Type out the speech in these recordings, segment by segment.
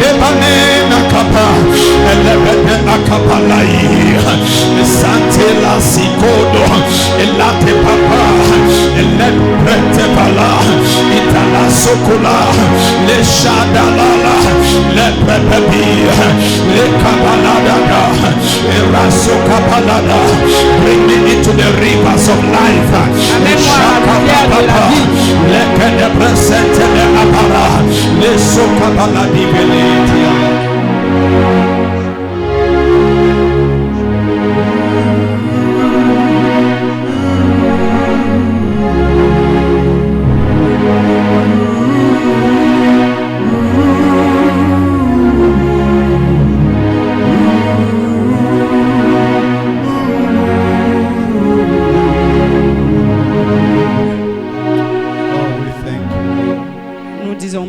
Lebanena kapa, elebede akapalai, sante la sikodo, elate papa, elebrete bala, itala sokula, le shadalala, le pepepi, le kapaladada, eraso kapalada. Bring me into the rivers of life. Le shakapapa, le kede presente le apara, le sokapaladi veletia.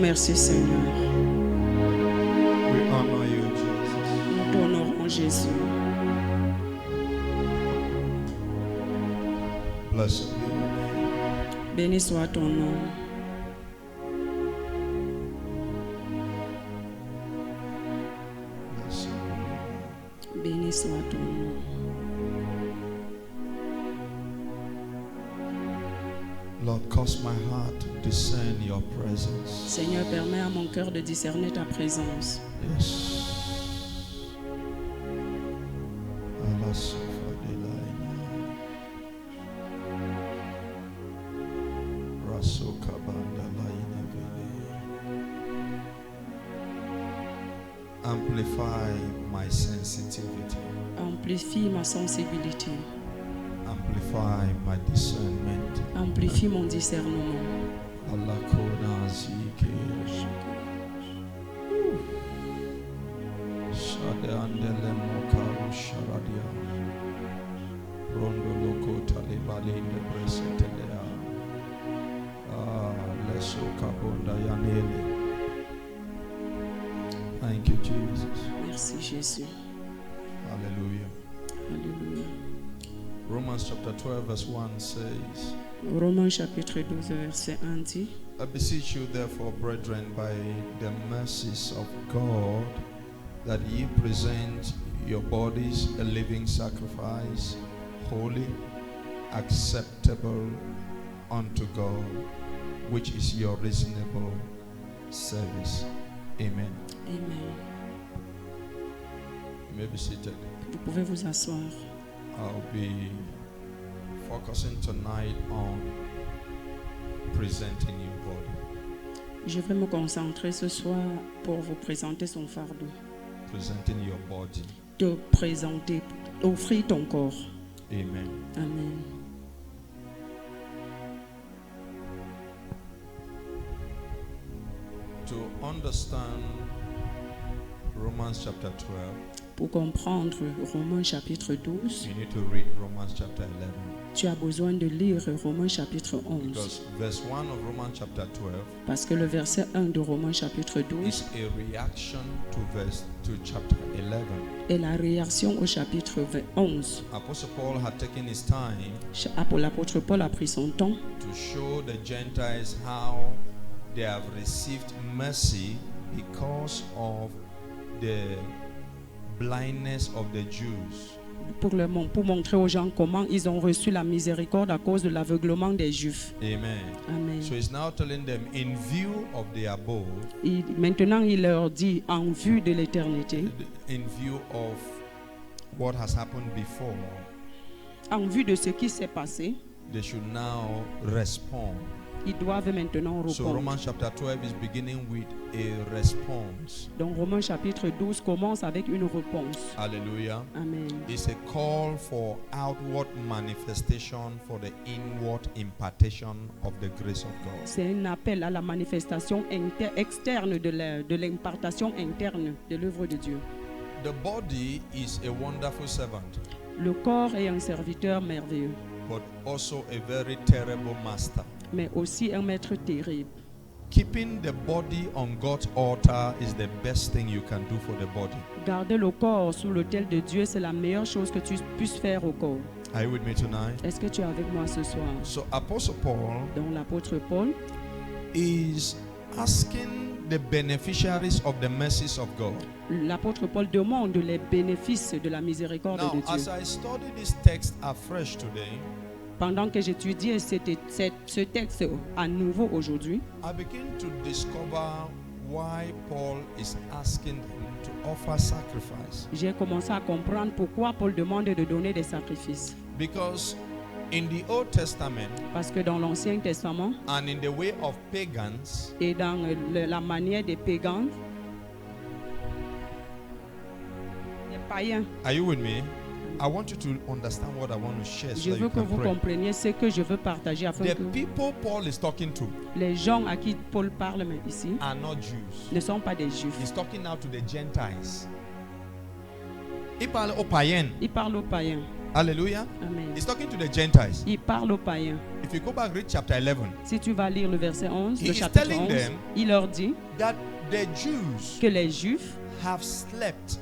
Merci Seigneur. We honor you, Jesus. Nous t'honorons Jésus. Blessed be your name. Béni soit ton nom. Blessed be your name. Béni soit ton nom. Lord, cause my heart to discern your presence. Seigneur, permets à mon cœur de discerner ta présence. Yes. Amplify my sensitivity. Amplifie ma sensibilité. Amplify my discernment. Amplifie mon discernement. Thank you, Jesus. Merci Jésus. Hallelujah. Alléluia. Romans chapter 12 verse 1 says, Romains chapitre 12 verset 1 dit, I beseech you therefore, brethren, by the mercies of God, that ye present your bodies a living sacrifice, holy, acceptable unto God, which is your reasonable service. Amen. Amen. You may be seated. Vous pouvez vous asseoir. I'll be focusing tonight on presenting your body. Je vais me concentrer ce soir pour vous présenter son fardeau. Presenting your body. Te présenter, offrir ton corps. Amen. Amen. To understand Romans chapter 12, Pour comprendre Romains chapitre 12, you need to read Romans chapter 11. tu as besoin de lire Romains chapitre 11. Because verse 1 of Romans chapter 12 Parce que le verset 1 de Romains chapitre 12 is a reaction to chapter 11. est la réaction au chapitre 11. Apostle Paul had taken his time L'apôtre Paul a pris son temps to show the Gentiles how they have received mercy because of the blindness of the Jews. pour montrer aux gens comment ils ont reçu la miséricorde à cause de l'aveuglement des Juifs. Amen. Amen. So he's now telling them, in view of the above, Maintenant, il leur dit, en vue de l'éternité, in view of what has happened before, en vue de ce qui s'est passé, they should now respond. ils doivent maintenant So répondre. Romans chapter 12 is beginning with a response. Donc Romains chapitre 12 commence avec une réponse. Hallelujah. Amen. It's a call for outward manifestation for the inward impartation of the grace of God. C'est un appel à la manifestation externe de l'impartation interne de l'œuvre de Dieu. The body is a wonderful servant, Le corps est un serviteur merveilleux, but also a very terrible master. mais aussi un maître terrible. Keeping the body on God's altar is the best thing you can do for the body. Garder le corps sous l'autel de Dieu, c'est la meilleure chose que tu puisses faire au corps. Are you with me tonight? Est-ce que tu es avec moi ce soir? So Apostle Paul Donc l'apôtre Paul is asking the beneficiaries of the mercies of God. L'apôtre Paul demande les bénéfices de la miséricorde Now, de Dieu. as I study this text afresh today, Pendant que j'étudiais ce texte à nouveau aujourd'hui, I begin to discover why Paul is asking them to offer sacrifice. j'ai commencé à comprendre pourquoi Paul demande de donner des sacrifices. Because in the Old Testament Parce que dans l'Ancien Testament and in the way of pagans, et dans la manière des païens, des païens, are you with me? I want you to understand what I want to share so je that veux you que can vous pray. compreniez ce que je veux partager afin The que people Paul is talking to les gens à qui Paul parle mais ici are not Jews. ne sont pas des juifs. He's talking now to the Gentiles. Il parle aux païens. Il parle aux païens. Hallelujah. Amen. He's talking to the Gentiles. Il parle aux païens. If you go back, read chapter 11, Si tu vas lire le verset 11, He le is chapitre telling 11, them il leur dit that the Jews que les juifs have slept.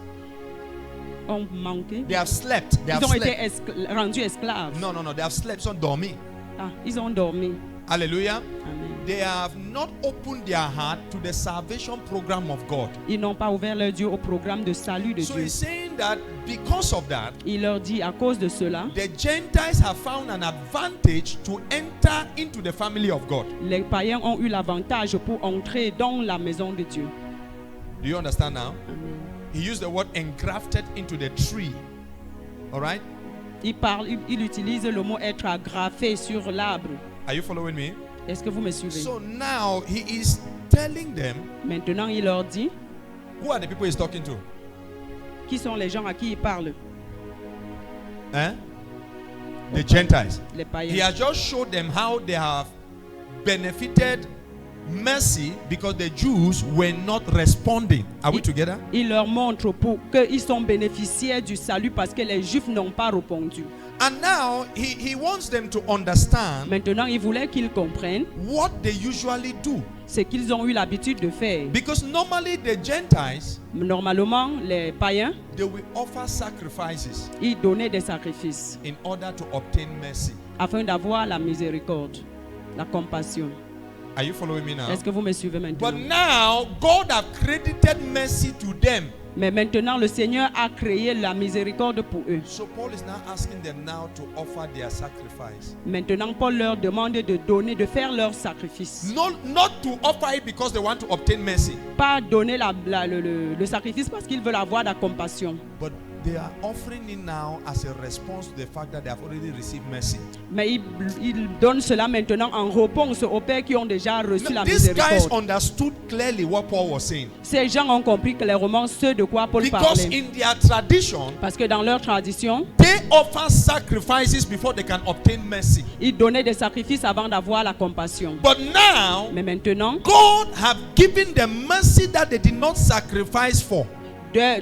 ont manqué. They have slept. They have Ils ont été slept. rendus esclaves. No, they have slept. Ils ont dormi. Ah, ils ont dormi. Hallelujah. Amen. They have not opened their heart to the salvation program of God. Ils n'ont pas ouvert leur Dieu au programme de salut de So Dieu. he's saying that because of that, Il leur dit à cause de cela, the Gentiles have found an advantage to enter into the family of God. les païens ont eu l'avantage pour entrer dans la maison de Dieu. Do you understand now? Amen. He used the word engrafted into the tree. All right? Il utilise le mot être agrafé sur l'arbre. Are you following me? Est-ce que vous me suivez? So now he is telling them, Maintenant, il leur dit, who are the people he's talking to? qui sont les gens à qui il parle? Eh? The Gentiles. Les He païens. has just showed them how they have benefited mercy because the Jews were not responding. Are we together? Il leur montre pour qu'ils sont bénéficiaires du salut parce que les Juifs n'ont pas répondu. And now he wants them to understand Maintenant, il voulait qu'ils comprennent what they usually do. ce qu'ils ont eu l'habitude de faire. Because normally the Gentiles, Normalement, les païens, they will offer sacrifices ils donnaient des sacrifices in order to obtain mercy. afin d'avoir la miséricorde, la compassion. Are you following me now? Est-ce que vous me suivez maintenant? But now God have credited mercy to them. Mais maintenant, le Seigneur a créé la miséricorde pour eux. So Paul is now asking them now to offer their sacrifice. Maintenant, Paul leur demande de donner, de faire leur sacrifice. Not to offer it because they want to obtain mercy, Pas donner le sacrifice parce qu'ils veulent avoir la compassion. but they are offering it now as a response to the fact that they have already received mercy. Mais ils donnent cela maintenant en réponse aux pères qui ont déjà reçu la These guys miséricorde. understood clearly what Paul was saying. Ces gens ont compris clairement ce de quoi Paul Because parlait. in their tradition, Parce que dans leur tradition, they offer sacrifices before they can obtain mercy. ils donnaient des sacrifices avant d'avoir la compassion. But now, Mais maintenant, God have given them mercy that they did not sacrifice for.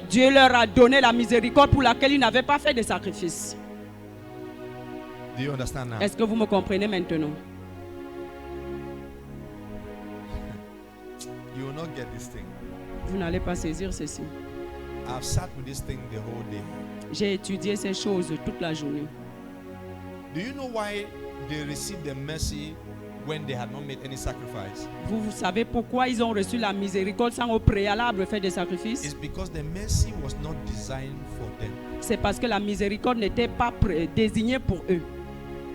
Dieu leur a donné la miséricorde pour laquelle ils n'avaient pas fait de sacrifice. Do you understand now? Est-ce que vous me comprenez maintenant? You will not get this thing. Vous n'allez pas saisir ceci. I've sat with this thing the whole day. J'ai étudié ces choses toute la journée. Do you know why they received the mercy when they had not made any sacrifice? Vous savez pourquoi ils ont reçu la miséricorde sans au préalable faire des sacrifices? It's because the mercy was not designed for them. C'est parce que la miséricorde n'était pas désignée pour eux.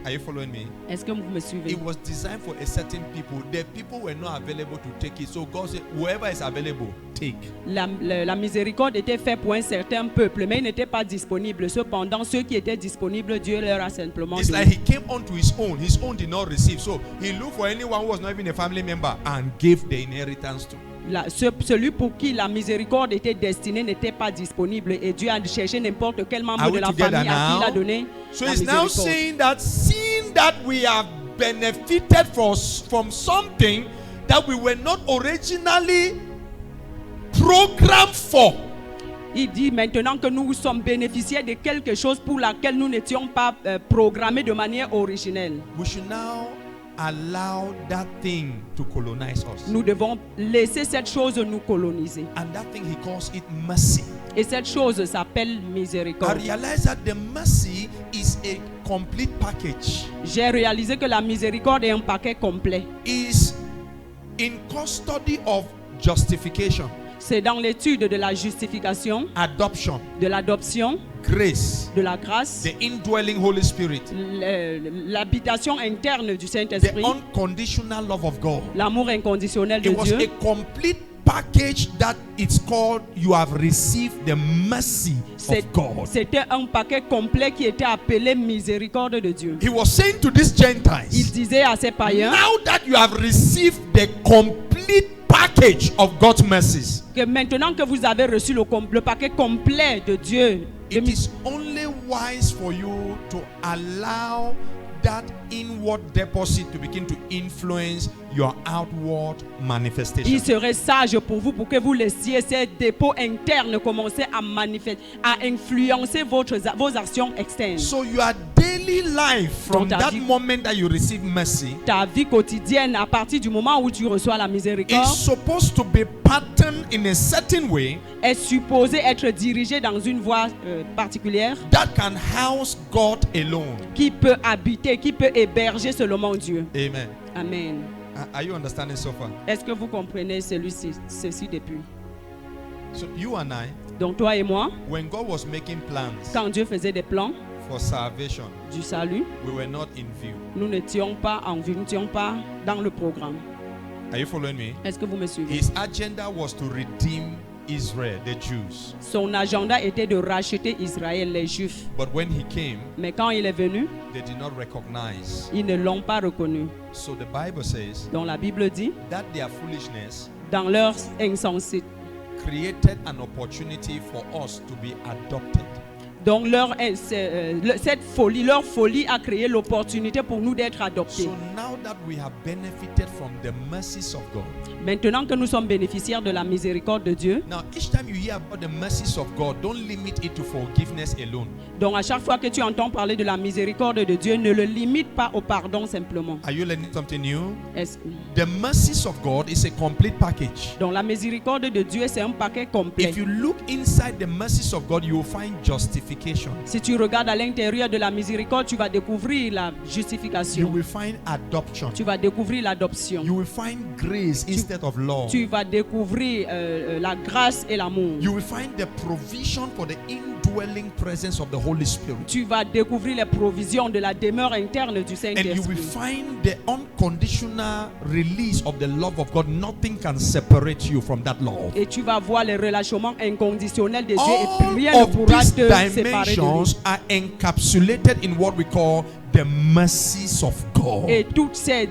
Are you following me? Est-ce que vous me suivez? It was designed for a certain people. The people were not available to take it. So God said, whoever is available, take. La miséricorde était faite pour un certain peuple, mais il n'était pas disponible. Cependant, ceux qui étaient disponibles, Dieu leur a simplement It's donné. like he came onto his own. His own did not receive. So he looked for anyone who was not even a family member and gave the inheritance to. Celui pour qui la miséricorde était destinée n'était pas disponible et Dieu a cherché n'importe quel membre Are de we la together famille à qui il a now? donné So la he's now miséricorde. saying that seeing that we have benefited from something that we were not originally programmed for. Il dit maintenant que nous sommes bénéficiaires de quelque chose pour laquelle nous n'étions pas programmés de manière originelle. We should now allow that thing to colonize us. Nous devons laisser cette chose nous coloniser. And that thing he calls it mercy. Et cette chose s'appelle I miséricorde. realize that the mercy is a complete package. J'ai réalisé que la miséricorde est un paquet complet. Is in custody of justification, C'est dans l'étude de la justification, adoption, de l'adoption, grace, de la grâce, the indwelling Holy Spirit, l'habitation interne du the Saint-Esprit, unconditional love of God. l'amour inconditionnel de It was Dieu. a complete package that it's called you have received the mercy of God. C'était un paquet complet qui était appelé miséricorde de Dieu. He was saying to these Il Gentiles, disait à ces païens now that you have received the complete package of God's mercies, que maintenant que vous avez reçu le paquet complet de Dieu, it is only wise for you to allow that inward deposit to begin to influence your outward manifestation. il serait sage pour vous, pour que vous laissiez ces dépôts internes commencer à manifester, à influencer vos actions externes. So your daily life from Donc, ta that vie- moment that you receive mercy Ta vie quotidienne, à partir du moment où tu reçois la is miséricorde, supposed to be patterned in a certain way est supposée être dirigée dans une voie particulière that can house God alone. qui peut habiter, qui peut héberger seulement Dieu. Amen. Amen. Are you understanding so far? Est-ce que vous comprenez ceci depuis? So you and I, Donc toi et moi, when God was making plans quand Dieu faisait des plans for salvation, du salut, we were not in view. nous n'étions pas en vue, nous n'étions pas dans le programme. Are you following me? Est-ce que vous me suivez? His agenda was to redeem Israel, the Jews. Son agenda était de racheter Israël, les Juifs. But when he came, Mais quand il est venu, they did not recognize. ils ne l'ont pas reconnu. So the Bible says Donc la Bible dit, that their foolishness dans leur insensité, created an opportunity for us to be adopted. donc cette folie, leur folie a créé l'opportunité pour nous d'être adoptés. So now that we have benefited from the mercies of God, Maintenant que nous sommes bénéficiaires de la miséricorde de Dieu, now each time you hear about the mercies of God, don't limit it to forgiveness alone. donc à chaque fois que tu entends parler de la miséricorde de Dieu, ne le limite pas au pardon simplement. Are you learning something new? Est-ce- The mercies of God is a complete package. Donc la miséricorde de Dieu, c'est un paquet complet. If you look inside the mercies of God, you will find justification. Si tu regardes à l'intérieur de la miséricorde, tu vas découvrir la You justification. will find adoption. Tu vas découvrir l'adoption. You will find grace instead of law. Tu vas découvrir la grâce et l'amour. You will find the provision for the indwelling presence of the Holy Spirit. Tu vas découvrir les provisions de la demeure interne du And you will Saint-Esprit. find the unconditional release of the love of God. Nothing can separate you from that love. Et tu vas voir les relâchements inconditionnels de Dieu et All rien ne of pourra these te séparer de lui. dimensions are encapsulated in what we call the mercies of God. Et toutes ces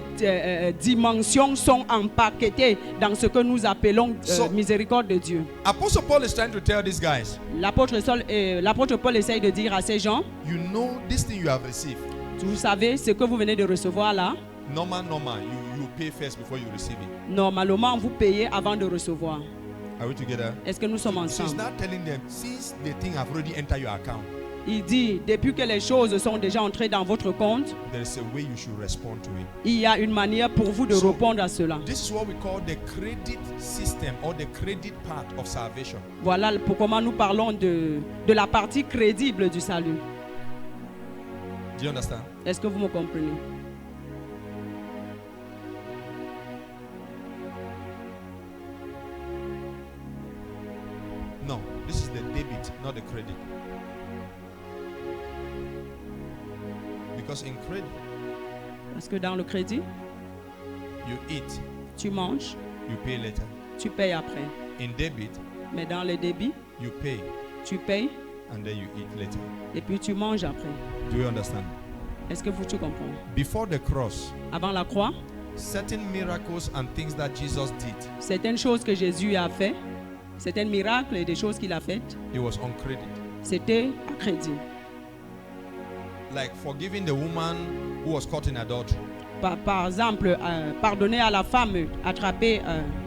dimensions sont empaquetées dans ce que nous appelons So- miséricorde de Dieu. Apostle Paul is trying to tell these guys, L'apôtre Paul essaye de dire à ces gens, you know this thing you have received. vous savez, ce que vous venez de recevoir là, Normal, you pay first before you receive it. normalement vous payez avant de recevoir. Are we together? Est-ce que nous sommes So he's ensemble? now telling them, since the thing have already entered your account, Il dit, depuis que les choses sont déjà entrées dans votre compte, there is a way you should respond to it. il y a une manière pour vous de So- répondre à cela. This is what we call the credit system or the credit part of salvation. Voilà pour comment nous parlons de la partie crédible du salut. Do you understand? Est-ce que vous me comprenez? No, this is the debit, not the credit. Because in credit, Parce que dans le crédit, you eat, tu manges, you pay later. tu payes après. In debit, Mais dans le débit, you pay tu payes and then you eat later. et puis tu manges après. Do you understand? Est-ce que tu comprends? Before the cross, Avant la croix, certain miracles and things that Jesus did, certaines choses que Jésus a fait, certains miracles et des choses qu'il a faites, it was on credit. c'était à crédit. Like forgiving the woman who was caught in adultery. Par exemple, pardonner à la femme attrapée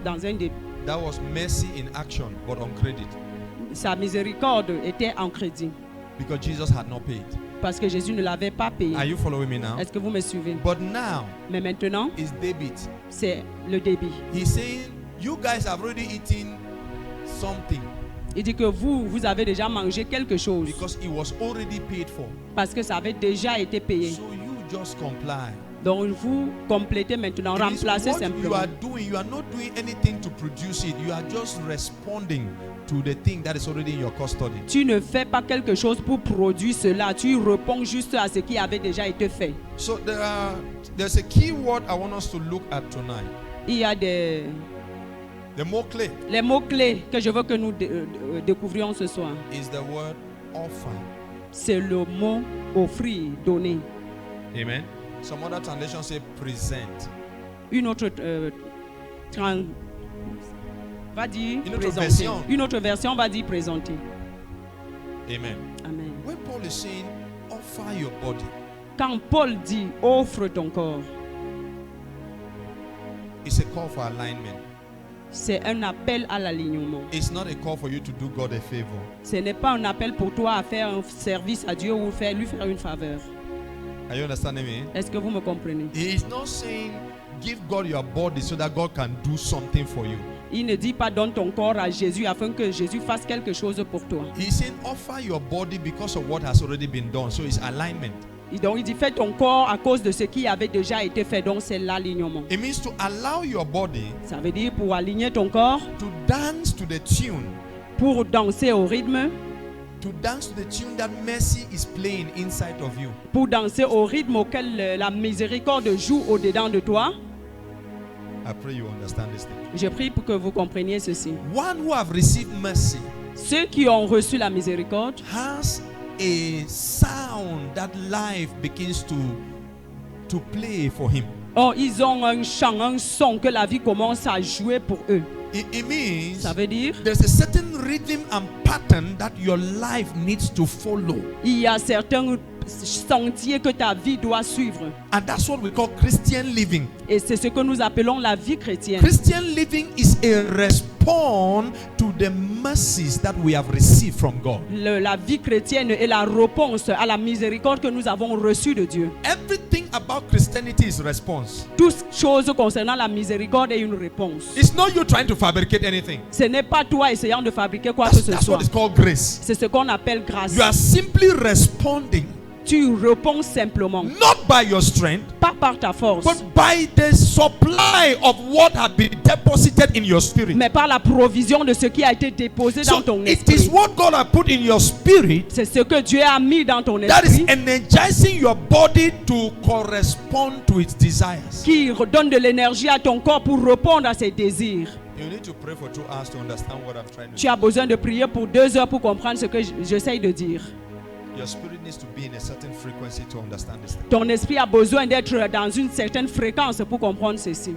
dans un des... That was mercy in action, but on credit. Sa miséricorde était en crédit Because Jesus had not paid. parce que Jésus ne l'avait pas payé. Are you following me now? Est-ce que vous me suivez? But now, Mais maintenant, it's debit. c'est le débit. He's saying, you guys have already eaten something Il dit que vous avez déjà mangé quelque chose because it was already paid for. parce que ça avait déjà été payé. So you just comply. Donc vous complétez maintenant, It means remplacez what you simplement. are doing, you are not doing anything to produce it. You are just responding to the thing that is already in your custody. Tu ne fais pas quelque chose pour produire cela, tu réponds juste à ce qui avait déjà été fait. So there's a key word I want us to look at tonight. Il y a The mot-clé les mots-clés que je veux que nous découvrions ce soir. is the word offer. C'est le mot offrir, donner. Amen. Some other translations say present. Une autre va dire Une autre présenter. version. Une autre version va dire présenter. Amen. Amen. When Paul is saying offer your body, Quand Paul dit offre ton corps, it's a call for alignment. c'est un appel à l'alignement. It's not a call for you to do God a favor. Ce n'est pas un appel pour toi à faire un service à Dieu ou lui faire une faveur. Are you understanding me? Est-ce que vous me comprenez? He is not saying give God your body so that God can do something for you. Il ne dit pas donne ton corps à Jésus afin que Jésus fasse quelque chose pour toi. He's saying offer your body because of what has already been done. So it's alignment. Et donc il dit fais ton corps à cause de ce qui avait déjà été fait. Donc c'est l'alignement. It means to allow your body Ça veut dire pour aligner ton corps, to dance to the tune. pour danser au rythme, To dance to the tune that mercy is playing inside of you. pour danser au rythme auquel la miséricorde joue au-dedans de toi. I pray you understand this thing. Je prie pour que vous compreniez ceci. One who have received mercy Ceux qui ont reçu la miséricorde has a sound that life begins to play for him. ils ont un chant, un son que la vie commence à jouer pour eux. It means Ça veut dire there's a certain rhythm and pattern that your life needs to follow. il y a certains sentiers que ta vie doit suivre. And that's what we call Christian living. Et c'est ce que nous appelons la vie chrétienne. Christian living is a response to the mercies that we have received from God. La vie chrétienne est la réponse à la miséricorde que nous avons reçue de Dieu. Everything about Christianity is response. Toute chose concernant la miséricorde est une réponse. It's not you trying to fabricate anything. Ce n'est pas toi essayant de fabriquer quoi que ce That's soit. what is called grace. C'est ce qu'on appelle grâce. You are simply responding, Tu réponds simplement, not by your strength, pas par ta force, but by the supply of what had been deposited in your spirit. mais par la provision de ce qui a été déposé dans So ton it is esprit. what God has put in your spirit C'est ce que Dieu a mis dans ton that is esprit energizing your body to correspond to its desires. qui donne de l'énergie à ton corps pour répondre à ses désirs. You need to pray for 2 hours to understand what I'm trying to Tu as besoin de prier pour 2 heures pour comprendre ce que j'essaye de dire. Your spirit needs to be in a certain frequency to understand this thing. Ton esprit a besoin d'être dans une certaine fréquence pour comprendre ceci.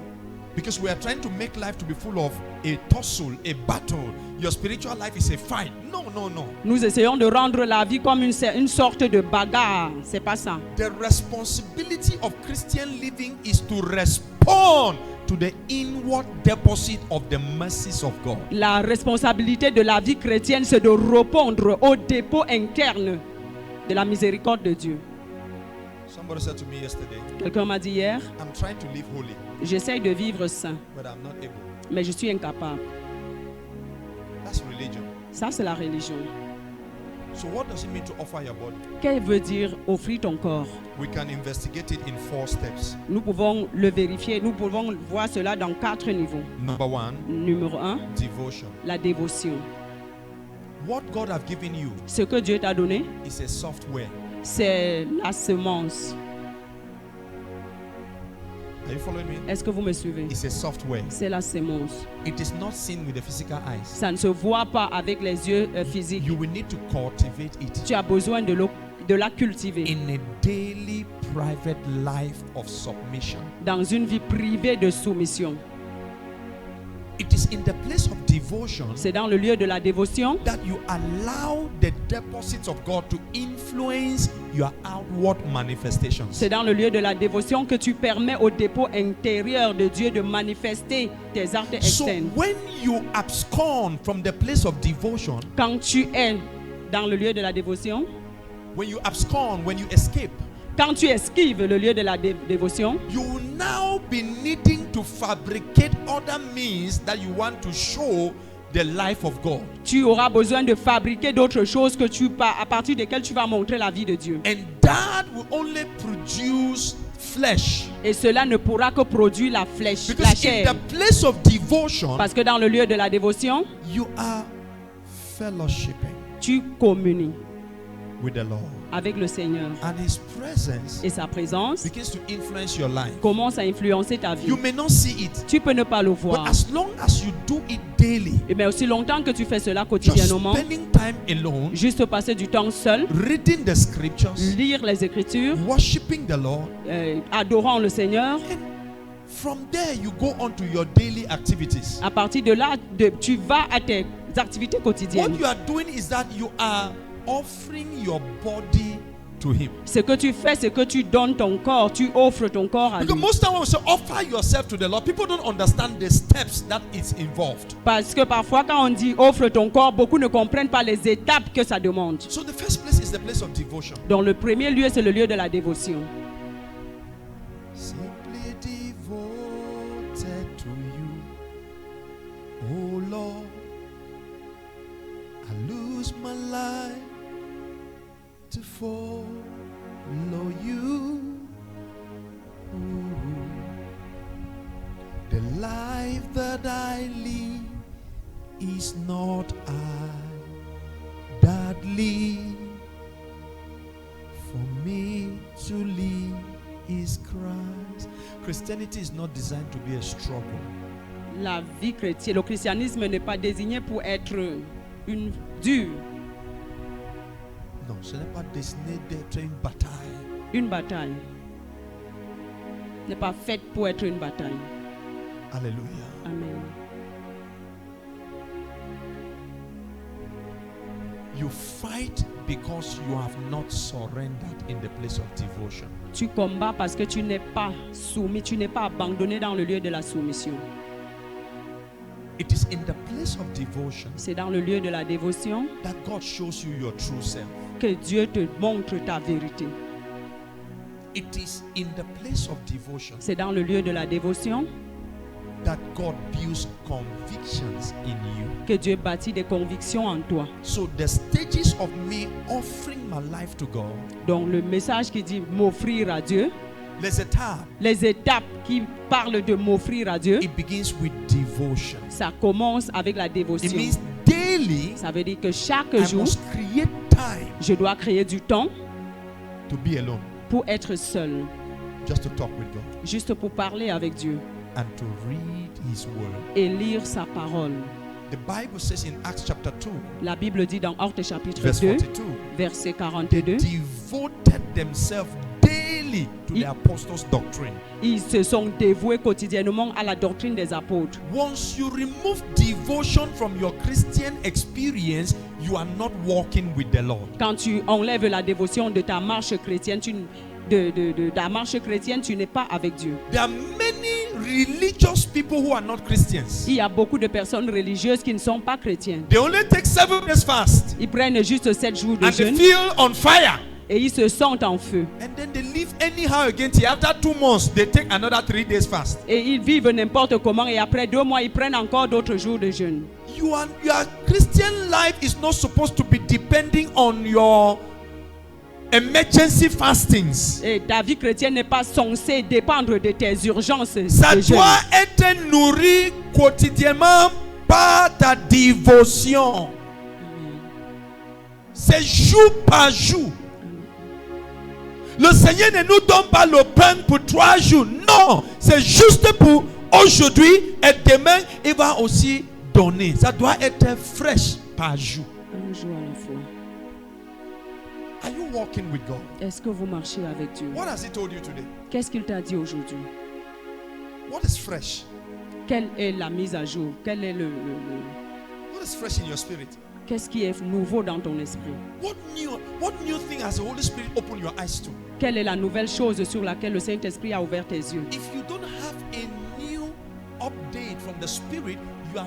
Because we are trying to make life to be full of a tussle, a battle. Your spiritual life is a fight. No, no, no. Nous essayons de rendre la vie comme une sorte de bagarre. C'est pas ça. The responsibility of Christian living is to respond to the inward deposit of the mercies of God. La responsabilité de la vie chrétienne, c'est de répondre au dépôt interne de la miséricorde de Dieu. Somebody said to me yesterday, Quelqu'un m'a dit hier, I'm trying to live holy, j'essaye de vivre saint, but I'm not able. mais je suis incapable. That's religion. Ça, c'est la religion. So what does it mean to offer your body? Qu'est-ce que veut dire offrir ton corps? We can investigate it in 4 steps. Nous pouvons le vérifier, nous pouvons voir cela dans 4 niveaux. Number 1, Numéro 1, devotion. la dévotion. What God has given you Ce que Dieu t'a donné, is a software. c'est la semence. Are you following me? Est-ce que vous me suivez? It's a software. C'est la semence. It is not seen with the physical eyes. Ça ne se voit pas avec les yeux physiques. You will need to cultivate it Tu as besoin de la cultiver in a daily private life of submission. dans une vie privée de soumission. It is in the place of devotion C'est dans le lieu de la dévotion that you allow the deposits of God to influence your outward manifestations. C'est dans le lieu de la dévotion que tu permets au dépôt intérieur de Dieu de manifester tes actes So externes. when you abscond from the place of devotion, Quand tu es dans le lieu de la dévotion, when you abscond, when you escape, quand tu esquives le lieu de la dévotion, you will now be needing to fabricate other means that you want to show the life of God. tu auras besoin de fabriquer d'autres choses à partir desquelles tu vas montrer la vie de Dieu. And that will only produce flesh. Et cela ne pourra que produire la flèche, la Because in chair. the place of devotion, Parce que dans le lieu de la dévotion, you are fellowshipping tu communies with the Lord. avec le Seigneur. And His presence Et sa présence begins to influence your life. commence à influencer ta vie. You may not see it, Tu peux ne pas le but voir. as long as you do it daily, Mais aussi longtemps que tu fais cela just quotidiennement, spending time alone, juste passer du temps seul, reading the scriptures, lire les Écritures, worshiping the Lord, adorant le Seigneur, and from there you go on to your daily activities. à partir de là, tu vas à tes activités What quotidiennes. you are doing is that you are offering your body to Him. Ce que tu fais, c'est que tu donnes ton corps, tu offres ton corps à lui. Because most time when we say offer yourself to the Lord, people don't understand the steps that is involved. Parce que parfois, quand on dit offre ton corps, beaucoup ne comprennent pas les étapes que ça demande. So the first place is the place of devotion. Donc le premier lieu, c'est le lieu de la dévotion. Simply devoted to you, oh Lord. I lose my life to follow you. Ooh. The life that I live is not I that live. For me to live is Christ. Christianity is not designed to be a struggle. La vie chrétienne, le christianisme n'est pas désigné pour être une dure, Non, ce n'est pas destiné d'être une bataille. une bataille. N'est pas faite pour être une bataille. Alléluia. Amen. You fight because you have not surrendered in the place of devotion. Tu combats parce que tu n'es pas soumis, tu n'es pas abandonné dans le lieu de la soumission. It is in the place of devotion C'est dans le lieu de la dévotion that God shows you your true self. que Dieu te montre ta vérité. It is in the place of devotion C'est dans le lieu de la dévotion that God builds convictions in you. que Dieu bâtit des convictions en toi. So the stages of me offering my life to God, Donc le message qui dit m'offrir à Dieu, there's a tab. les étapes qui parlent de m'offrir à Dieu, It begins with devotion. ça commence avec la It dévotion. means daily Ça veut dire que chaque I jour, must create time je dois créer du temps to be alone, pour être seul, just to talk with God juste pour parler avec Dieu and to read His word. et lire sa parole. The Bible says in Acts chapter 2, La Bible dit dans Actes chapitre verse 2, 42, verset they 42, devoted themselves daily to the apostles' doctrine. ils se sont dévoués quotidiennement à la doctrine des apôtres. Once you remove devotion from your Christian experience, you are not walking with the Lord. Quand tu enlèves la dévotion de ta marche chrétienne, de ta marche chrétienne, tu n'es pas avec Dieu. There are many religious people who are not Christians. Il y a beaucoup de personnes religieuses qui ne sont pas chrétiennes. They only take 7 days fast Ils prennent juste 7 jours de and they jeûne feel on fire. et ils se sentent en feu. And then they live anyhow again till after 2 months they take another 3 days fast. Et ils vivent n'importe comment et après 2 mois, ils prennent encore d'autres jours de jeûne. Your Christian life is not supposed to be depending on your emergency fastings. Et ta vie chrétienne n'est pas censée dépendre de tes urgences. Ça de jeûne. doit être nourri quotidiennement par ta dévotion. C'est jour par jour. Le Seigneur ne nous donne pas le pain pour 3 jours. Non, c'est juste pour aujourd'hui et demain, il va aussi donner. Ça doit être fraîche par jour. Un jour à la fois. Are you walking with God? Est-ce que vous marchez avec Dieu? What has He told you today? Qu'est-ce qu'il t'a dit aujourd'hui? What is fresh? Quelle est la mise à jour? Quel est What is fresh in your spirit? Qu'est-ce qui est nouveau dans ton esprit? What new thing has the Holy Spirit opened your eyes to? Quelle est la nouvelle chose sur laquelle le Saint-Esprit a ouvert tes yeux? If you don't have a new update from the Spirit, you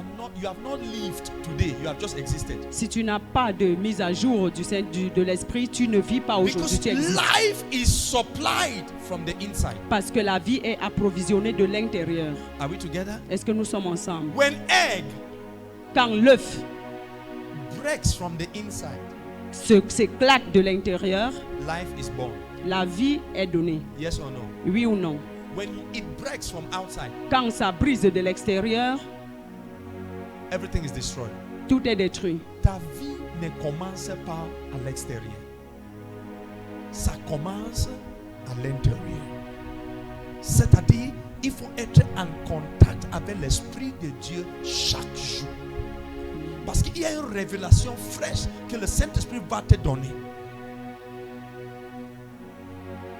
have not lived today. You have just existed. Si tu n'as pas de mise à jour de l'esprit, tu ne vis pas aujourd'hui, Because tu existes. life is supplied from the inside. Parce que la vie est approvisionnée de l'intérieur. Are we together? Est-ce que nous sommes ensemble? When egg Quand l'œuf breaks from the inside, s'éclate de l'intérieur, life is born. La vie est donnée. Yes or no? Oui ou non? When it breaks from outside, Quand ça brise de l'extérieur, everything is destroyed. tout est détruit. Ta vie ne commence pas à l'extérieur. Ça commence à l'intérieur. C'est-à-dire, il faut être en contact avec l'Esprit de Dieu chaque jour. Parce qu'il y a une révélation fraîche que le Saint-Esprit va te donner.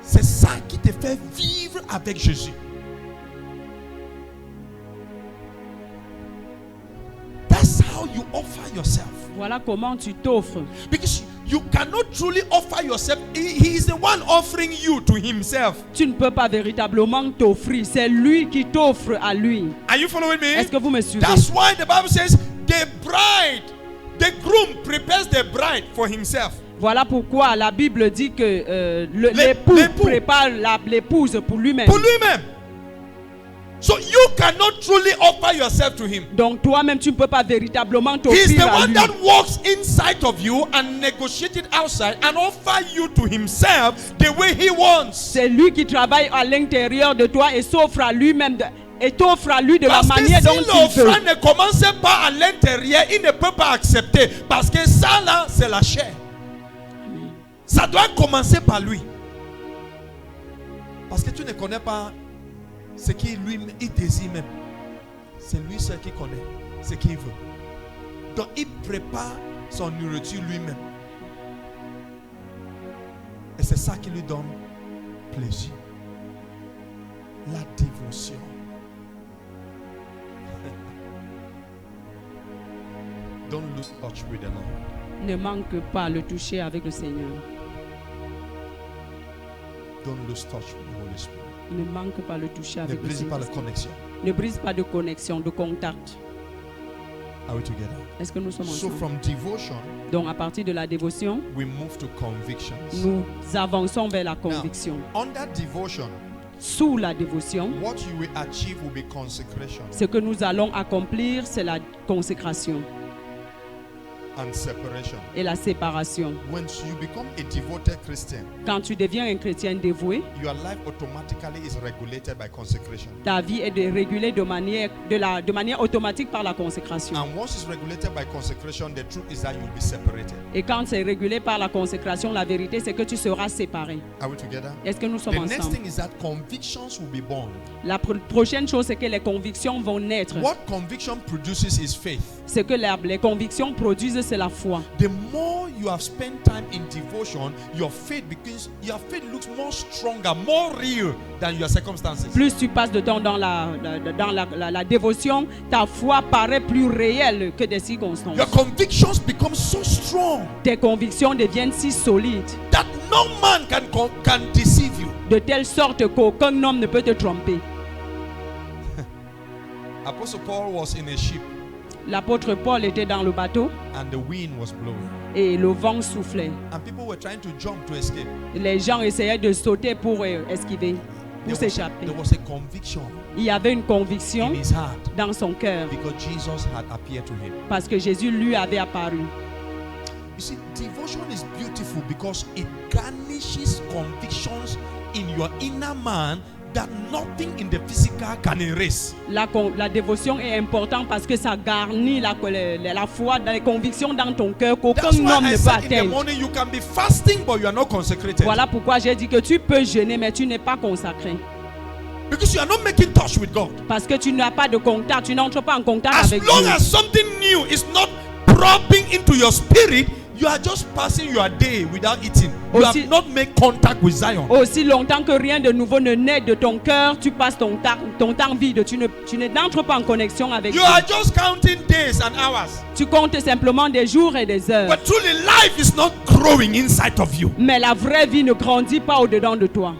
C'est ça qui te fait vivre avec Jésus. That's how you offer yourself. Voilà comment tu t'offres. Because you cannot truly offer yourself. He is the one offering you to himself. Tu ne peux pas véritablement t'offrir. C'est lui qui t'offre à lui. Are you following me? Est-ce que vous me suivez? That's why the Bible says the bride, the groom prepares the bride for himself. Voilà pourquoi la Bible dit que L'époux. l'époux prépare l'épouse pour lui-même. Pour lui-même. So you cannot truly offer yourself to him. Donc toi-même, tu ne peux pas véritablement He is the t'offrir à one lui. that walks inside of you and negotiates it outside and offer you to himself the way he wants. C'est lui qui travaille à l'intérieur de toi et s'offre à lui-même et t'offre à lui de la Parce que manière si dont il veut. l'offrande ne commence pas à l'intérieur, il ne peut pas accepter. Parce que ça là, c'est la chair. Ça doit commencer par lui. Parce que tu ne connais pas ce qu'il lui il désire même. C'est lui seul qui connaît ce qu'il veut. Donc il prépare son nourriture lui-même. Et c'est ça qui lui donne plaisir. La dévotion. Don't lose touch with the Lord. Ne manque pas le toucher avec le Seigneur. Don't lose touch with the Holy Spirit. Ne manque pas le toucher Ne avec le brise pas Seigneur. la connexion. Ne brise pas de connexion, de contact. Are we together? Est-ce que nous sommes So ensemble? from devotion, Donc à partir de la dévotion, we move to convictions. nous avançons vers la conviction. Under devotion, Sous la dévotion, what you will achieve will be consecration ce que nous allons accomplir, c'est la consécration and separation. et la séparation. When you become a devoted Christian, Quand tu deviens un chrétien dévoué, your life automatically is regulated by consecration. ta vie est régulée de manière automatique par la consécration. And once it's regulated by consecration, the truth is that you will be separated. Et quand c'est régulé par la consécration, la vérité, c'est que tu seras séparé. Are we together? Est-ce que nous sommes The next ensemble? thing is that convictions will be born. La prochaine chose, c'est que les convictions vont naître. What conviction produces is faith. Ce que les convictions produisent, c'est la foi. The more you have spent time in devotion, your faith looks more stronger, more real than your circumstances. Plus tu passes de temps dans la dévotion, ta foi paraît plus réelle que des circonstances. Your convictions become so strong Tes convictions deviennent si solides, that no man can deceive you. de telle sorte qu'aucun homme ne peut te tromper. Apostle Paul was in a ship L'apôtre Paul était dans le bateau and the wind was blowing. et le vent soufflait. And people were trying to jump to escape. Les gens essayaient de sauter pour esquiver, pour s'échapper. There was a conviction Il y avait une conviction in his heart dans son cœur because Jesus had appeared to him. parce que Jésus lui avait apparu. You see, devotion is beautiful because it garnishes convictions in your inner man that nothing in the physical can erase. La dévotion est importante parce que ça garnit la foi, les convictions dans ton cœur qu'aucun That's why homme I ne peut said in the atteindre. morning you can be fasting but you are not consecrated. Voilà pourquoi j'ai dit que tu peux jeûner mais tu n'es pas consacré. Because you are not making touch with God. Parce que tu n'as pas de contact, tu n'entres pas en contact As avec long Dieu. as something new is not dropping into your spirit, you are just passing your day without eating. You Aussi- have not made contact with Zion. Aussi longtemps que rien de nouveau ne naît de ton cœur, tu passes ton temps vide. Tu n'entres pas en connexion avec You Dieu. are just counting days and hours. Tu comptes simplement des jours et des heures. But truly life is not growing inside of you. Mais la vraie vie ne grandit pas au-dedans de toi.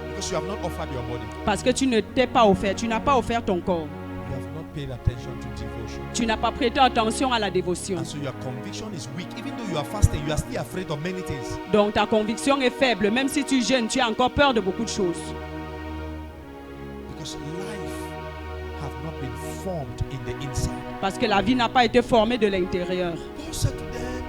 Because you have not offered your body. Parce que tu ne t'es pas offert. Tu n'as pas offert ton corps. You have not paid attention to devotion. Tu n'as pas prêté attention à la dévotion. And so your conviction is weak. Even though you are fasting, you are still afraid of many things. Donc ta conviction est faible. Même si tu jeûnes, tu as encore peur de beaucoup de choses. Because life have not been formed in the inside. Parce que la vie n'a pas été formée de l'intérieur. Paul said to them,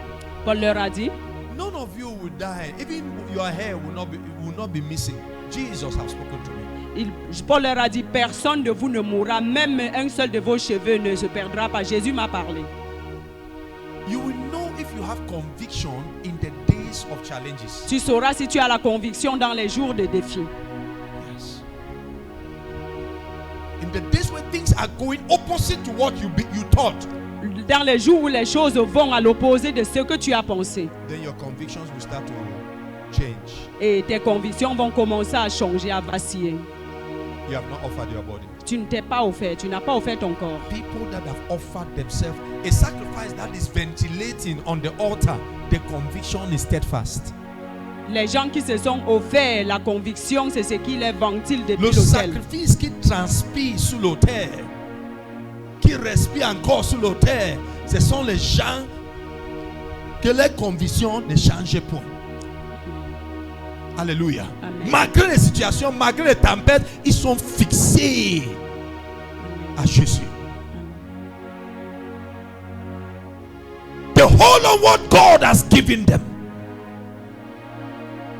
Paul leur a dit, none of you will die. Even your hair will not be missing. Jesus has spoken to me. Paul leur a dit, personne de vous ne mourra, même un seul de vos cheveux ne se perdra pas. Jésus m'a parlé. You will know if you have conviction in the days of challenges. Tu sauras si tu as la conviction dans les jours de défi. Yes. In the days where things are going opposite to what you thought. Dans les jours où les choses vont à l'opposé de ce que tu as pensé. Then your convictions will start to change. Et tes convictions vont commencer à changer, à vaciller. You have not offered your body. Tu ne t'es pas offert, tu n'as pas offert ton corps. People that have offered themselves, a sacrifice that is ventilating on the altar, the conviction is steadfast. Les gens qui se sont offerts, la conviction, c'est ce qui les ventile depuis Le l'autel. sacrifice qui transpire sous l'autel, qui respire encore sous l'autel, ce sont les gens que les convictions ne changent point. Alléluia. Amen. Malgré les situations, malgré les tempêtes, ils sont fixés à Jésus. They hold on what God has given them.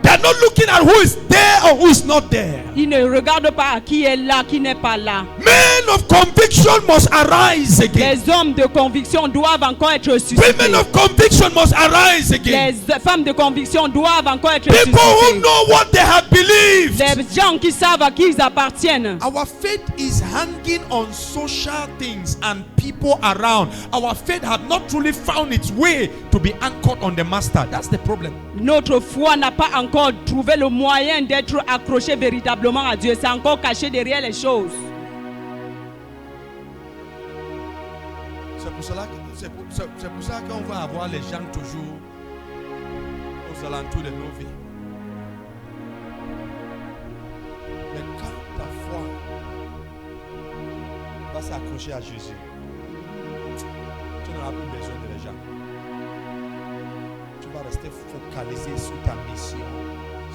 They are not looking at who is there or who is not there. Ils ne regardent pas qui est là, qui n'est pas là. Men of conviction must arise again. Les hommes de conviction doivent encore être suscités. Women of conviction must arise again. Les femmes de conviction doivent encore être People who suscitées. know what they have believed. Les gens qui savent à qui ils appartiennent. Our faith is hanging on social things and people around. Our faith has not truly found its way to be anchored on the master. That's the problem. Notre foi n'a pas encore trouvé le moyen d'être accroché véritablement à Dieu. C'est encore caché derrière les choses. C'est pour ça qu'on va avoir les gens toujours aux alentours de nos vies. Mais quand ta foi va s'accrocher à Jésus, tu n'auras plus besoin de les gens. Tu vas rester focalisé sur ta mission,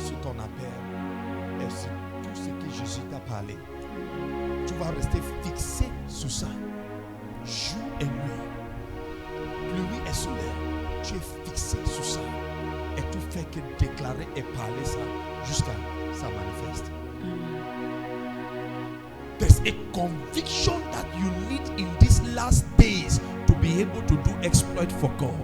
sur ton appel et sur tout ce que Jésus t'a parlé. Tu vas rester fixé sur ça, jour et nuit. Pluie et soleil, tu es fixé sur ça et tu fais que déclarer et parler ça jusqu'à ça manifeste. There's a conviction that you need in these last days to be able to do exploit for God.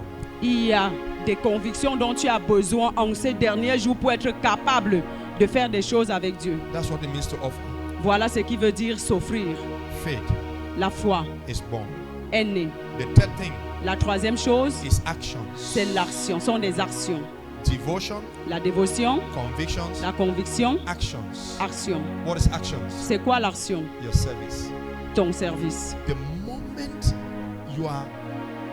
Il y a des convictions dont tu as besoin en ces derniers jours pour être capable de faire des choses avec Dieu. That's what it means to offer. Voilà ce qui veut dire s'offrir. Faith La foi is born. est née. The third thing La troisième chose, is actions. c'est l'action, sont des actions. Devotion, La dévotion, convictions, la conviction, actions. action. What is actions? C'est quoi l'action? Your service. Ton service. The moment your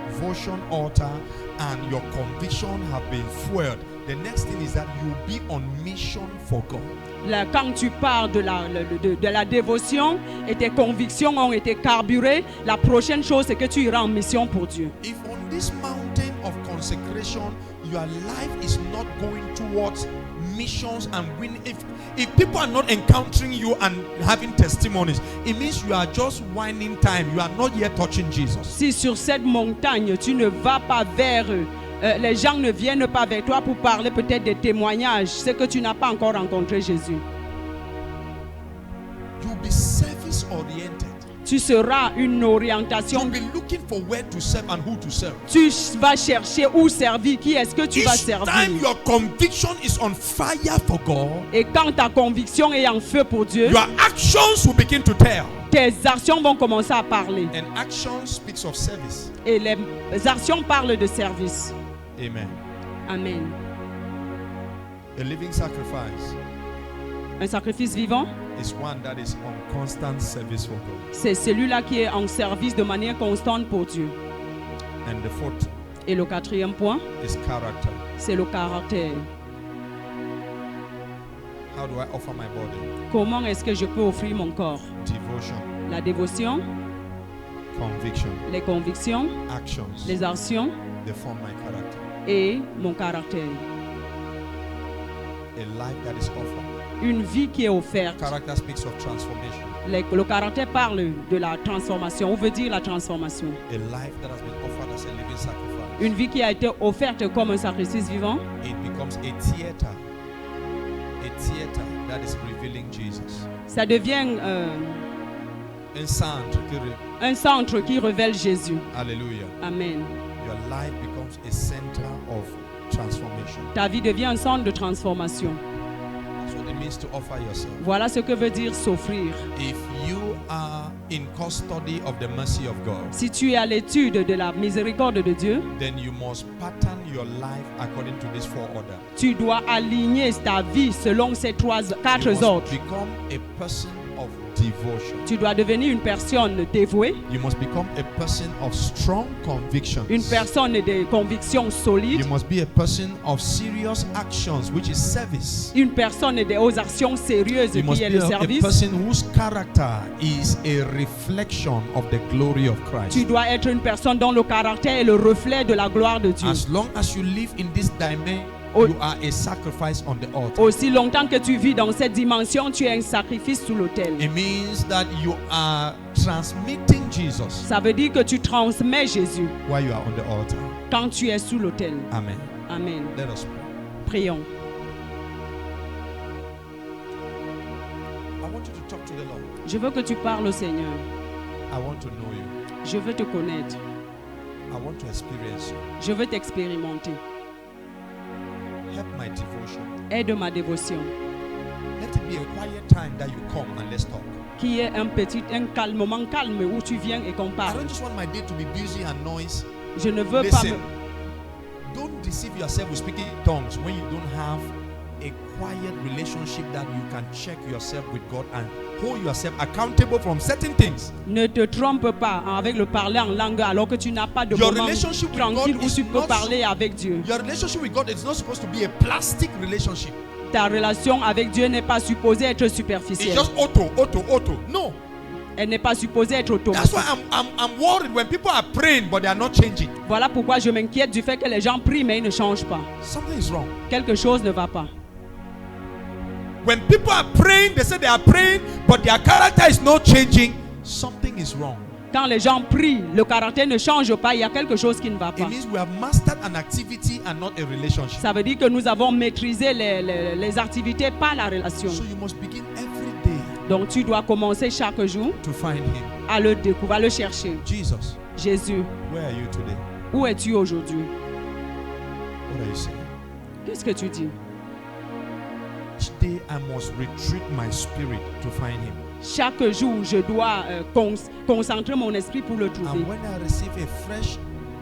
devotion altar and your conviction have been fueled, the next thing is that you'll be on mission for God. Là, quand tu parles de la dévotion et tes convictions ont été carburées, la prochaine chose c'est que tu iras en mission pour Dieu. If on this mountain of consecration your life is not going towards missions and winning, if people are not encountering you and having testimonies, it means you are just winding time. You are not yet touching Jesus. Si sur cette montagne tu ne vas pas vers eux, les gens ne viennent pas vers toi pour parler peut-être des témoignages, c'est que tu n'as pas encore rencontré Jésus. You'll be service oriented. Tu seras une orientation. You'll be looking for where to serve and who to serve. Tu vas chercher où servir, qui est-ce que tu vas Each time servir. your conviction is on fire for God, Et quand ta conviction est en feu pour Dieu, your actions will begin to tell. tes actions vont commencer à parler. And action speaks of service. Et les actions parlent de service. Amen. Amen. A living sacrifice Un sacrifice vivant, is one that is on constant service for God. c'est celui-là qui est en service de manière constante pour Dieu. And the fourth Et le quatrième point, is character. c'est le caractère. How do I offer my body? Comment est-ce que je peux offrir mon corps? Devotion, La dévotion, conviction, les convictions, actions. les actions They form my character. et mon caractère. A life that is offered. Une vie qui est offerte. Character speaks of transformation. Le caractère parle de la transformation. On veut dire la transformation. A life that has been offered as a living sacrifice. Une vie qui a été offerte comme un sacrifice vivant, It becomes becomes a theater that is revealing Jesus. Ça devient un centre qui révèle Jésus. Hallelujah. Amen. Your life becomes a center of transformation. Ta vie devient un centre de transformation. That's what it means to offer yourself. Voilà ce que veut dire s'offrir. If you are in custody of the mercy of God, Si tu es à l'étude de la miséricorde de Dieu, then you must pattern your life according to this four order. tu dois aligner ta vie selon ces quatre You ordres. must become a person of devotion. Tu dois devenir une personne dévouée, You must become a person of strong convictions. une personne de conviction solide, You must be a person of serious actions, which is service. une personne aux actions sérieuses You must qui est be le a service. person whose character is a reflection of the glory of Tu Christ. dois être une personne dont le caractère est le reflet de la gloire de Dieu. As long as you live in this dimension, Oh. you are a sacrifice on the altar. Aussi longtemps que tu vis dans cette dimension, tu es un sacrifice sous l'autel. It means that you are transmitting Jesus Ça veut dire que tu transmets Jésus while you are on the altar. quand tu es sous l'autel. Amen. Amen. Let us pray. Prions. I want you to talk to the Lord. Je veux que tu parles au Seigneur. I want to know you. Je veux te connaître. I want to experience you. Je veux t'expérimenter. Help my devotion. Aide ma dévotion. Let it be a quiet time that you come and let's talk. Qui est un moment calme où tu viens et qu'on I parle. don't just want my day to be busy and noise. Je ne veux pas Listen, don't deceive yourself with speaking in tongues when you don't have a quiet relationship that you can check yourself with God and hold yourself accountable from certain things. Ne te trompe pas avec le parler en langue alors que tu n'as pas de Your moment relationship with tranquille God où is tu peux not- parler avec Dieu. Your relationship with God is not supposed to be a plastic relationship. Ta relation avec Dieu n'est pas supposée être It's superficielle. just auto. No. Elle n'est pas supposée être That's automatique. why I'm worried when people are praying but they are not changing. Voilà pourquoi je m'inquiète du fait que les gens prient mais ils ne changent pas. Something is wrong. Quelque chose ne va pas. When people are praying, they say they are praying, but their character is not changing. Something is wrong. Quand les gens prient, le caractère ne change pas, il y a quelque chose qui ne va pas. It means we have mastered an activity and not a relationship. Ça veut dire que nous avons maîtrisé les activités, pas la relation. So you must begin every day Donc tu dois commencer chaque jour to find Him. à le découvrir, à le chercher. Jesus, Jésus, where are you today? où es-tu aujourd'hui? What are you saying? Qu'est-ce que tu dis? Each day I must retreat my spirit to find Him. Chaque jour, je dois concentrer mon esprit pour le trouver. And when I receive a fresh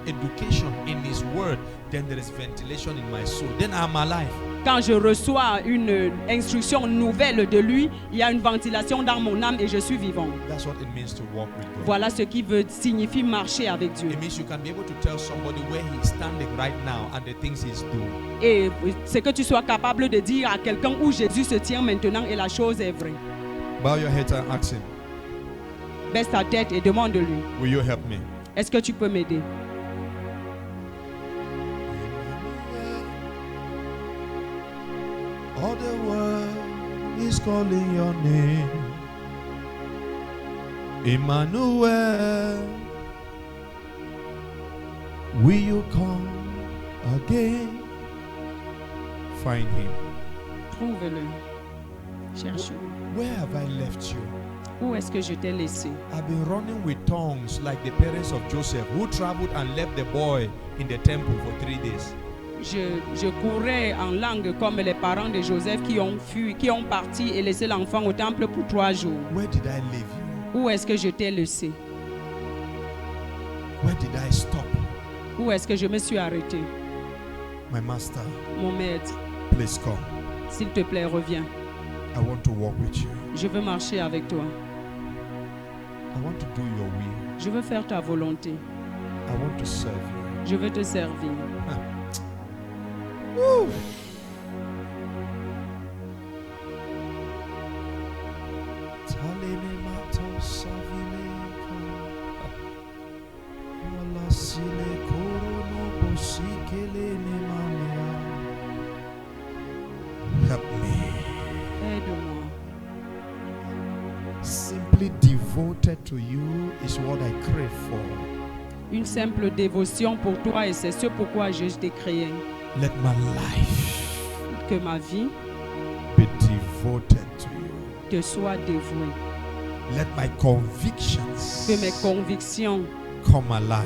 education in His Word, then there is ventilation in my soul. Then I'm alive. Quand je reçois une instruction nouvelle de lui, il y a une ventilation dans mon âme et je suis vivant. That's what it means to walk with God. Voilà ce qui signifie marcher avec Dieu. It means you can be able to tell somebody where He's standing right now and the things He's doing. Et c'est que tu sois capable de dire à quelqu'un où Jésus se tient maintenant et la chose est vraie. Bow your head and ask Him, Baisse ta tête et demande-lui, will you help me? est-ce que tu peux m'aider? All the world is calling your name, Emmanuel. Will you come again? Find Him. Trouve-le. Cherche-le. Where have I left you? Où est-ce que je t'ai laissé? I've been running with tongues like the parents of Joseph who traveled and left the boy in the temple for 3 days. Je courais en langue comme les parents de Joseph qui ont fui, qui ont parti et laissé l'enfant au temple pour 3 jours. Where did I leave you? Où est-ce que je t'ai laissé? Where did I stop? Où est-ce que je me suis arrêté? My master, Mon maître, please come. s'il te plaît, reviens. I want to walk with you. Je veux marcher avec toi. I want to do your will. Je veux faire ta volonté. I want to serve you. Je veux te servir. Help me. Aide-moi. Simply devoted to you is what I crave for. Une simple dévotion pour toi et c'est ce pourquoi je t'ai créé. Let my life Que ma vie be devoted to you. te soit dévouée. Let my convictions Que mes convictions come alive.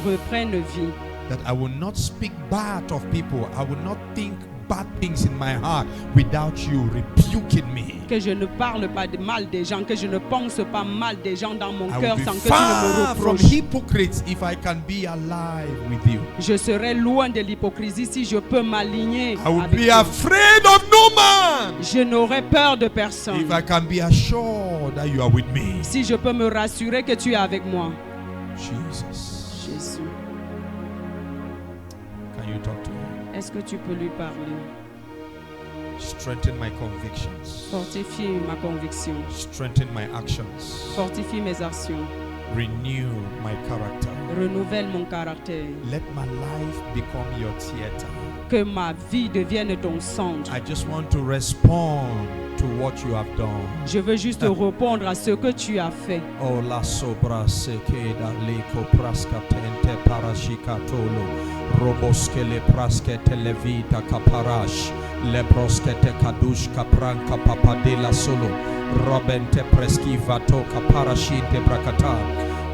reprennent vie. That I will not speak bad of people. I will not think bad things in my heart without you rebuking me. Que je ne parle pas de mal des gens, que je ne pense pas mal des gens dans mon I cœur will sans be que tu ne me far from reproches. hypocrites if I can be alive with you. Je serai loin de l'hypocrisie si je peux m'aligner I will avec be toi. afraid of no man Je n'aurai peur de personne if I can be assured that you are with me. si je peux me rassurer que tu es avec moi. Jesus, Jésus, can you talk to me? est-ce que tu peux lui parler? Strengthen my convictions. Fortifie ma conviction. Strengthen my actions. Fortifie mes actions. Renew my character. Renouvelle mon caractère. Let my life become your theater. Que ma vie devienne ton centre. I just want to respond to what you have done. Je veux juste répondre à ce que tu as fait. Oh la sobra sekeda leko praska tente parashikatolo roboske le praske televita kaparash le broske te kadush kapranka papadela solo robente preskiva to kaparashite brakata.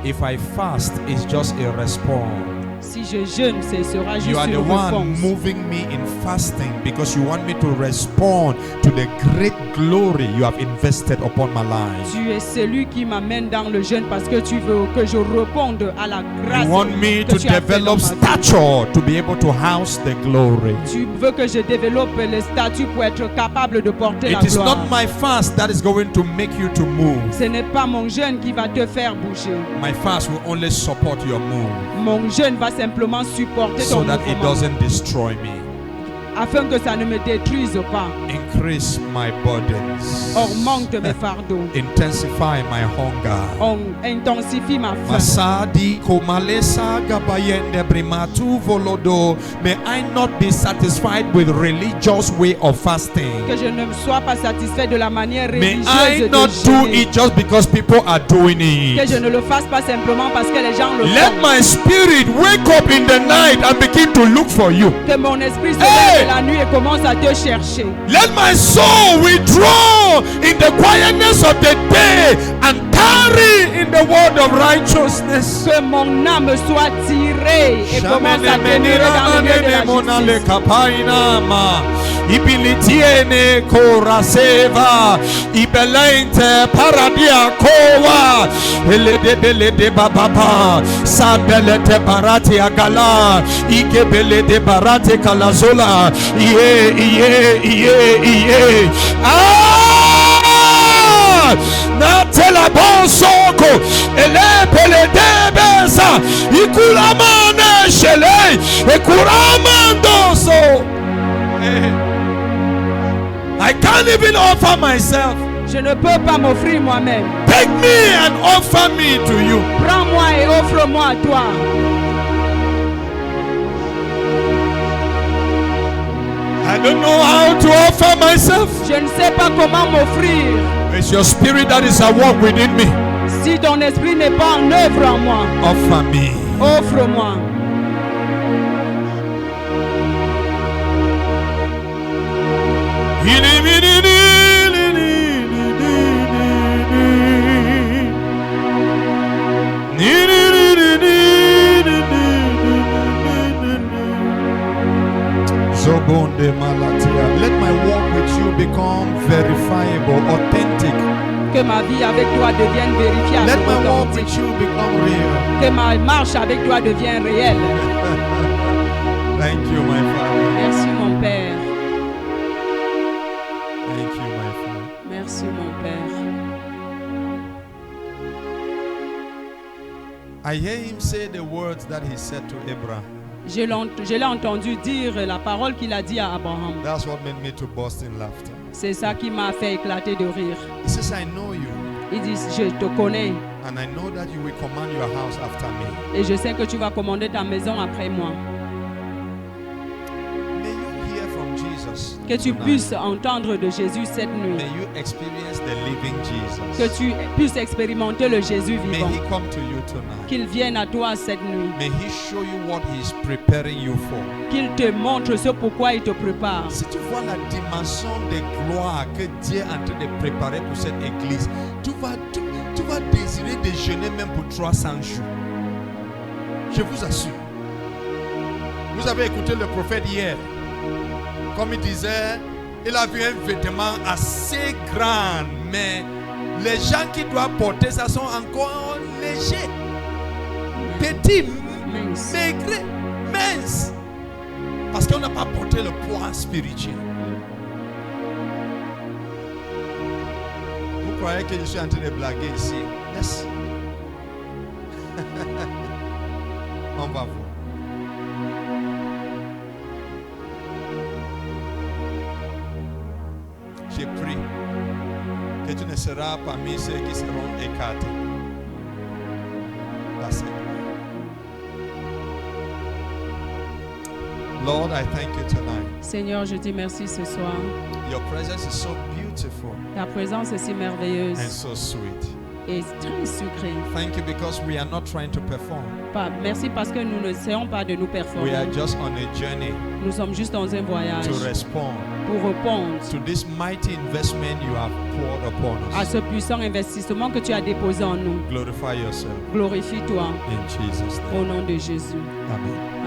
If I fast, it's just a response. Si je jeûne, ce sera juste You are une the one réponse. moving me in fasting because you want me to respond to the great glory you have invested upon my life. Tu es celui qui m'amène dans le jeûne parce que tu veux que je réponde à la grâce You want me que to tu as fait dans develop ma vie. stature to be able to house the glory. Tu veux que je développe le statut pour être capable de porter la It is gloire. not my fast that is going to make you to move. Ce n'est pas mon jeûne qui va te faire bouger. My fast will only support your move Mon jeûne va simplement supporter so ton that it mouvement doesn't destroy me. afin que ça ne me détruise pas. Increase my burdens. Augmente mes fardeaux. Intensify my hunger. On intensifie ma faim. Masadi komalesa gabayende brimatu volodo. May I not be satisfied with religious way of fasting. Que je ne sois pas satisfait de la manière May religieuse I de not do jeûner. it just because people are doing Que je it. ne le fasse pas simplement parce que les gens le Let font. my spirit wake up in the night and begin to look for you. Que mon esprit se Hey! lève la nuit et commence à te chercher. Let my soul withdraw in the quietness of the day and tarry in the word of righteousness. Que mon âme soit tirée et commence à demeurer dans le lieu de la justice. Ibilitiene koraseva ibelente paradia kowa ele de bababa sabele te barati agala ikebele de barati kalazola iye na tela bonsoko ele pele de besa ikulamane shele ekuramando. I can't even offer myself. Je ne peux pas m'offrir moi-même. Take me and offer me to you. Prends-moi et offre-moi à toi. I don't know how to offer myself. Je ne sais pas comment m'offrir. It's your spirit that is at work within me. Si ton esprit n'est pas en œuvre en moi, Offer me. offre-moi. Zobonde malatia. Let my walk with you become verifiable, authentic. Que ma vie avec toi devienne vérifiable, Let my walk authentique. with you become real. Que ma marche avec toi devienne réelle. Thank you, my Father. Merci mon Père. Thank you, my Father. Merci mon Père. I hear him say the words that he said to Abraham. Je l'ai entendu dire la parole qu'il a dit à Abraham. That's what made me to burst in laughter. C'est ça qui m'a fait éclater de rire. He says, I know you, Il dit, je te connais and I know that you will command your house after me. et je sais que tu vas commander ta maison après moi. May you hear from Jesus Jesus. Que tu tonight. puisses entendre de Jésus cette nuit. May you experience the living Jesus. Que tu puisses expérimenter le Jésus May vivant. he come to you tonight. Qu'il vienne à toi cette nuit. May he show you what he is preparing you for. Qu'il te montre ce pourquoi il te prépare. Si tu vois la dimension de gloire que Dieu est en train de préparer pour cette église, tu vas désirer de jeûner même pour 300 jours. Je vous assure. Vous avez écouté le prophète hier. Comme il disait, il a vu un vêtement assez grand, mais les gens qui doivent porter ça sont encore légers, petits, Mince. maigrés, minces. Parce qu'on n'a pas porté le poids spirituel. Vous croyez que je suis en train de blaguer ici? Yes. On va voir. J'ai pris que tu ne seras parmi ceux qui seront écartés. That's it. Lord, I thank you tonight. Seigneur, je te remercie ce soir. Your presence is so beautiful Ta présence est si merveilleuse and so sweet. et très sucrée. Thank you because we are not trying to perform. Merci parce que nous n'essayons pas de nous We are performer. just on a journey Nous sommes juste dans un voyage to respond pour répondre to this mighty investment you have poured upon à us. ce puissant investissement que tu as déposé en nous. Glorify yourself Glorifie-toi in Jesus' au name. nom de Jésus. Amen.